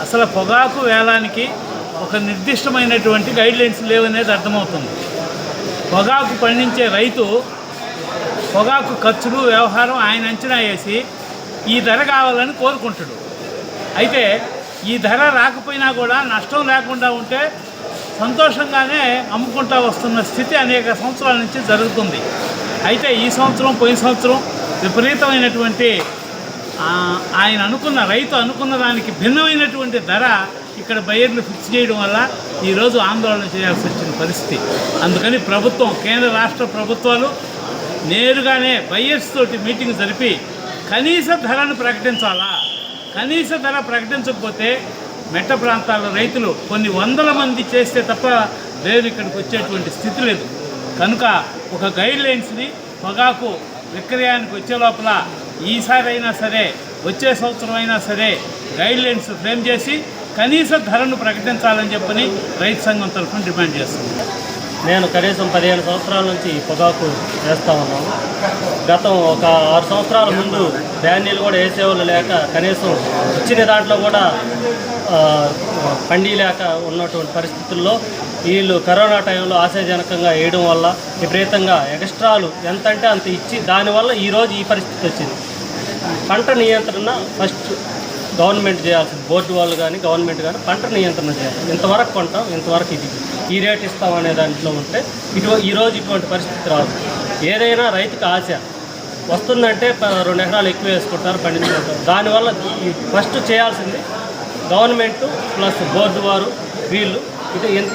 అసలు పొగాకు వేలానికి ఒక నిర్దిష్టమైనటువంటి గైడ్లైన్స్ లేవనేది అర్థమవుతుంది. పొగాకు పండించే రైతు పొగాకు ఖర్చులు వ్యవహారం ఆయన అంచనా వేసి ఈ ధర కావాలని కోరుకుంటాడు. అయితే ఈ ధర రాకపోయినా కూడా నష్టం లేకుండా ఉంటే సంతోషంగానే అమ్ముకుంటూ వస్తున్న స్థితి అనేక సంవత్సరాల నుంచి జరుగుతుంది. అయితే ఈ సంవత్సరం పోయిన సంవత్సరం విపరీతమైనటువంటి ఆయన అనుకున్న రైతు అనుకున్న దానికి భిన్నమైనటువంటి ధర ఇక్కడ బయర్లు ఫిక్స్ చేయడం వల్ల ఈరోజు ఆందోళన చేయాల్సి వచ్చిన పరిస్థితి. అందుకని ప్రభుత్వం, కేంద్ర రాష్ట్ర ప్రభుత్వాలు నేరుగానే బయర్స్ తోటి మీటింగ్ జరిపి కనీస ధరను ప్రకటించాలా. కనీస ధర ప్రకటించకపోతే మెట్ట ప్రాంతాల్లో రైతులు కొన్ని వందల మంది చేస్తే తప్ప వేరు ఇక్కడికి వచ్చేటువంటి స్థితి లేదు. కనుక ఒక గైడ్లైన్స్ని పొగాకు విక్రయానికి వచ్చే లోపల ఈసారి అయినా సరే వచ్చే సంవత్సరం అయినా సరే గైడ్లైన్స్ ఫ్రేమ్ చేసి కనీస ధరను ప్రకటించాలని చెప్పని రైతు సంఘం తరఫున డిమాండ్ చేస్తుంది. నేను కనీసం 15 సంవత్సరాల నుంచి పొగాకు వేస్తూ ఉన్నాను. గతం ఒక 6 సంవత్సరాల ముందు ధాన్యాలు కూడా వేసేవాళ్ళు లేక కనీసం ఇచ్చిన దాంట్లో కూడా పండి లేక ఉన్నటువంటి పరిస్థితుల్లో వీళ్ళు కరోనా టైంలో ఆశాజనకంగా వేయడం వల్ల విపరీతంగా ఎక్స్ట్రాలు ఎంత అంటే అంత ఇచ్చి దానివల్ల ఈరోజు ఈ పరిస్థితి వచ్చింది. పంట నియంత్రణ ఫస్ట్ గవర్నమెంట్ చేయాల్సింది, బోర్డు వాళ్ళు కానీ గవర్నమెంట్ కానీ పంట నియంత్రణ చేయాలి. ఇంతవరకు కొంటాం, ఇంతవరకు ఇది ఈ రేట్ ఇస్తాం అనే దాంట్లో ఉంటే ఈరోజు ఇటువంటి పరిస్థితి రాదు. ఏదైనా రైతుకు ఆశ వస్తుందంటే 2 ఎకరాలు ఎక్కువ వేసుకుంటారు, పండించుకుంటారు. దానివల్ల ఫస్ట్ చేయాల్సింది గవర్నమెంట్ ప్లస్ బోర్డు వారు వీళ్ళు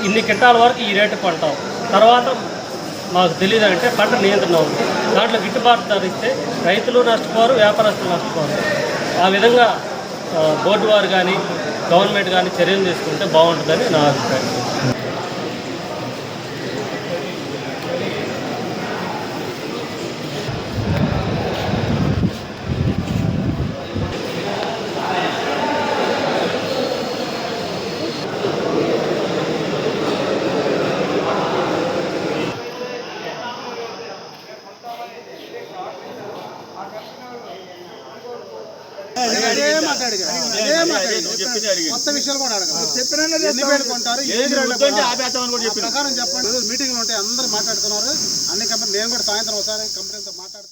ఇన్ని క్వింటాల వరకు ఈ రేటు కొంటాం, తర్వాత మాకు తెలియదు అంటే పంట నియంత్రణ అవుతుంది. దాంట్లో గిట్టుబాటు ధర ఇస్తే రైతులు నష్టపోరు, వ్యాపారస్తులు నష్టపోరు. ఆ విధంగా బోర్డు వారు కానీ గవర్నమెంట్ కానీ చర్యలు తీసుకుంటే బాగుంటుందని నా అభిప్రాయం. కొత్త విషయాలు కూడా అడగాలి. ఎన్ని పెట్టుకుంటారు, ప్రకారం చెప్పండి. మీటింగ్లు ఉంటాయి, అందరూ మాట్లాడుతున్నారు. అన్ని కంపెనీ నేను కూడా సాయంత్రం ఒకసారి కంపెనీతో మాట్లాడుతాను.